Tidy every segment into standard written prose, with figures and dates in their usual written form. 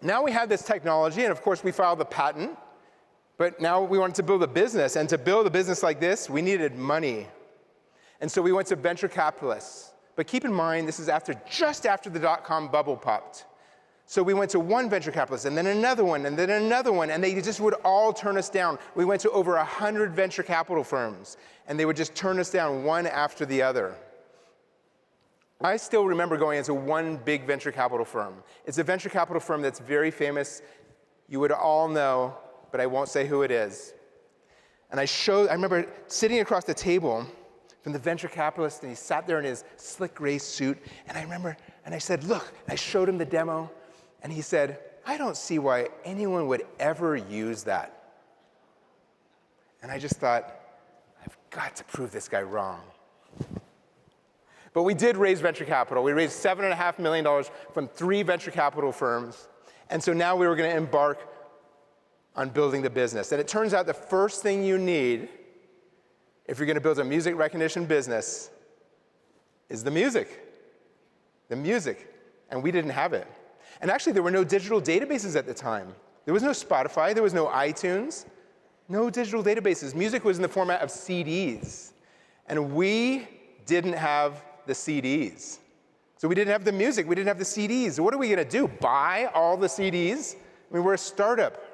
Now we have this technology, and of course we filed the patent, but now we wanted to build a business, and to build a business like this, we needed money. And so we went to venture capitalists. But keep in mind, this is just after the dot-com bubble popped. So we went to one venture capitalist, and then another one, and then another one, and they just would all turn us down. We went to over 100 venture capital firms, and they would just turn us down one after the other. I still remember going into one big venture capital firm. It's a venture capital firm that's very famous. You would all know, but I won't say who it is. And I remember sitting across the table from the venture capitalist, and he sat there in his slick gray suit, and I said, look, and I showed him the demo, and he said, I don't see why anyone would ever use that. And I just thought, I've got to prove this guy wrong. But we did raise venture capital. We raised $7.5 million from 3 venture capital firms. And so now we were going to embark on building the business. And it turns out the first thing you need if you're going to build a music recognition business is the music. The music. And we didn't have it. And actually, there were no digital databases at the time. There was no Spotify. There was no iTunes. No digital databases. Music was in the format of CDs. And we didn't have the CDs. So we didn't have the music. We didn't have the CDs. So what are we going to do? Buy all the CDs? I mean, we're a startup.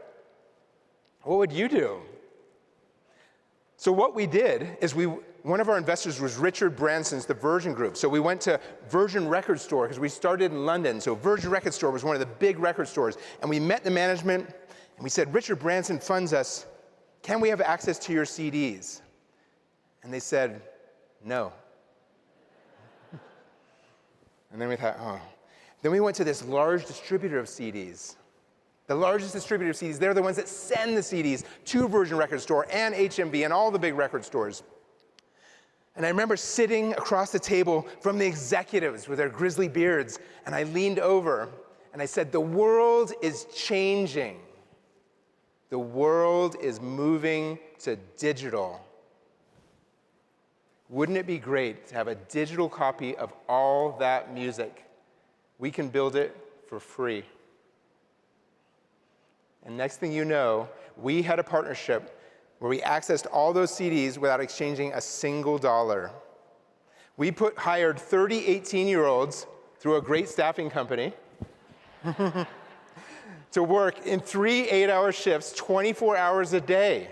What would you do? So what we did is one of our investors was Richard Branson's The Virgin Group. So we went to Virgin Record Store because we started in London. So Virgin Record Store was one of the big record stores. And we met the management and we said, Richard Branson funds us. Can we have access to your CDs? And they said, no. And then we thought, oh. Then we went to this large distributor of CDs. The largest distributor of CDs, they're the ones that send the CDs to Virgin Record Store and HMV and all the big record stores. And I remember sitting across the table from the executives with their grizzly beards, and I leaned over and I said, the world is changing. The world is moving to digital. Wouldn't it be great to have a digital copy of all that music? We can build it for free. And next thing you know, we had a partnership where we accessed all those CDs without exchanging a single dollar. We hired 30 18-year-olds through a great staffing company to work in 3 8-hour shifts, 24 hours a day,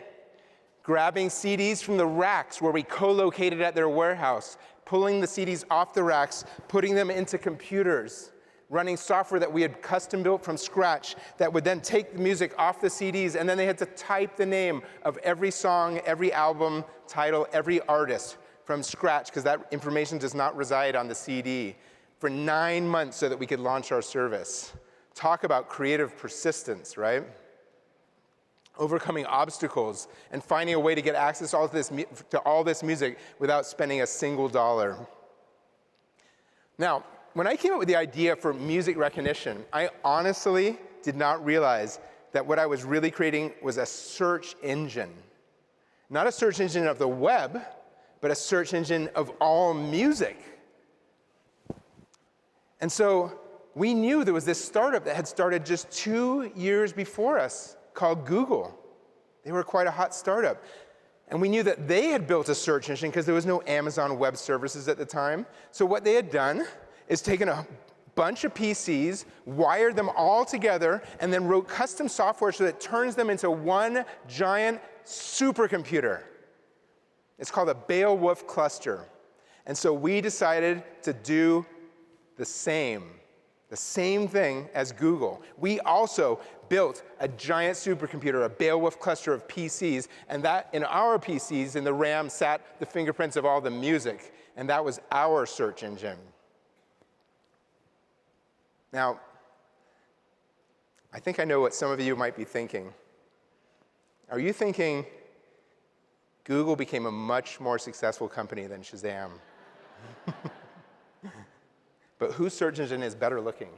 grabbing CDs from the racks where we co-located at their warehouse, pulling the CDs off the racks, putting them into computers, running software that we had custom built from scratch that would then take the music off the CDs, and then they had to type the name of every song, every album title, every artist from scratch, because that information does not reside on the CD, for 9 months so that we could launch our service. Talk about creative persistence, right? Overcoming obstacles and finding a way to get access to all this music without spending a single dollar. Now, when I came up with the idea for music recognition, I honestly did not realize that what I was really creating was a search engine. Not a search engine of the web, but a search engine of all music. And so we knew there was this startup that had started just 2 years before us called Google. They were quite a hot startup. And we knew that they had built a search engine because there was no Amazon Web Services at the time. So what they had done is taken a bunch of PCs, wired them all together, and then wrote custom software so that it turns them into one giant supercomputer. It's called a Beowulf cluster. And so we decided to do the same thing as Google. We also built a giant supercomputer, a Beowulf cluster of PCs, and that in our PCs, in the RAM, sat the fingerprints of all the music, and that was our search engine. Now, I think I know what some of you might be thinking. Are you thinking Google became a much more successful company than Shazam? But whose search engine is better looking?